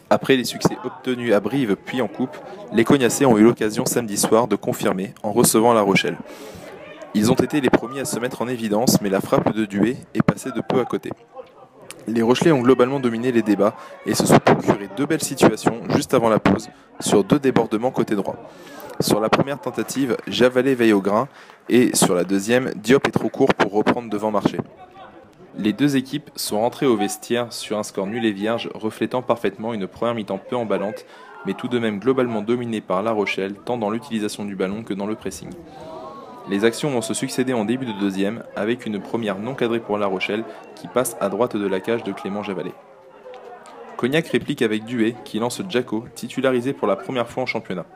Après les succès obtenus à Brive puis en Coupe, les Cognassais ont eu l'occasion samedi soir de confirmer en recevant La Rochelle. Ils ont été les premiers à se mettre en évidence, mais la frappe de Duet est passée de peu à côté. Les Rochelais ont globalement dominé les débats et se sont procurés deux belles situations juste avant la pause sur deux débordements côté droit. Sur la première tentative, Javalet veille au grain et sur la deuxième, Diop est trop court pour reprendre devant Marché. Les deux équipes sont rentrées au vestiaire sur un score nul et vierge, reflétant parfaitement une première mi-temps peu emballante, mais tout de même globalement dominée par La Rochelle, tant dans l'utilisation du ballon que dans le pressing. Les actions vont se succéder en début de deuxième, avec une première non cadrée pour La Rochelle, qui passe à droite de la cage de Clément Javalet. Cognac réplique avec Duet, qui lance Djako, titularisé pour la première fois en championnat.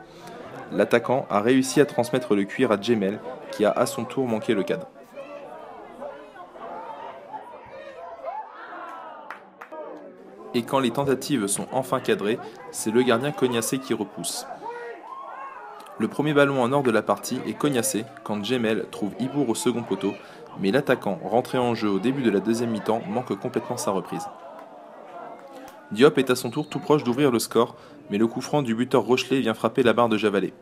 L'attaquant a réussi à transmettre le cuir à Djemel, qui a à son tour manqué le cadre. Et quand les tentatives sont enfin cadrées, c'est le gardien Cognassé qui repousse. Le premier ballon en or de la partie est Cognassé quand Djemel trouve Ibour au second poteau, mais l'attaquant, rentré en jeu au début de la deuxième mi-temps, manque complètement sa reprise. Diop est à son tour tout proche d'ouvrir le score, mais le coup franc du buteur Rochelais vient frapper la barre de Javalet.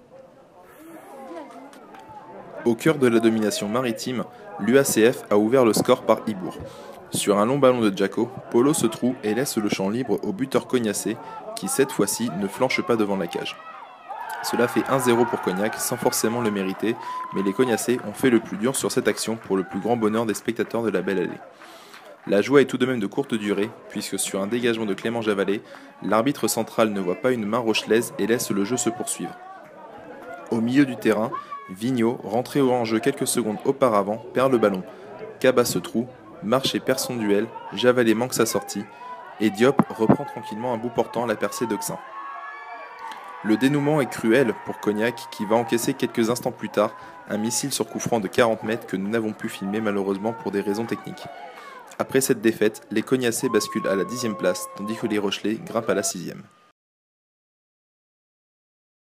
Au cœur de la domination maritime, l'UACF a ouvert le score par Ibour. Sur un long ballon de Djako, Polo se trouve et laisse le champ libre au buteur Cognassé, qui cette fois-ci ne flanche pas devant la cage. Cela fait 1-0 pour Cognac, sans forcément le mériter, mais les Cognassais ont fait le plus dur sur cette action pour le plus grand bonheur des spectateurs de la Belle Allée. La joie est tout de même de courte durée, puisque sur un dégagement de Clément Javalet, l'arbitre central ne voit pas une main rochelaise et laisse le jeu se poursuivre. Au milieu du terrain, Vigneault, rentré en jeu quelques secondes auparavant, perd le ballon. Kaba se trouve, Marché perd son duel, Javalet manque sa sortie, et Diop reprend tranquillement un bout portant la percée d'Oxin. Le dénouement est cruel pour Cognac qui va encaisser quelques instants plus tard un missile sur coup franc de 40 mètres que nous n'avons pu filmer malheureusement pour des raisons techniques. Après cette défaite, les Cognassais basculent à la 10e place tandis que les Rochelais grimpent à la 6e.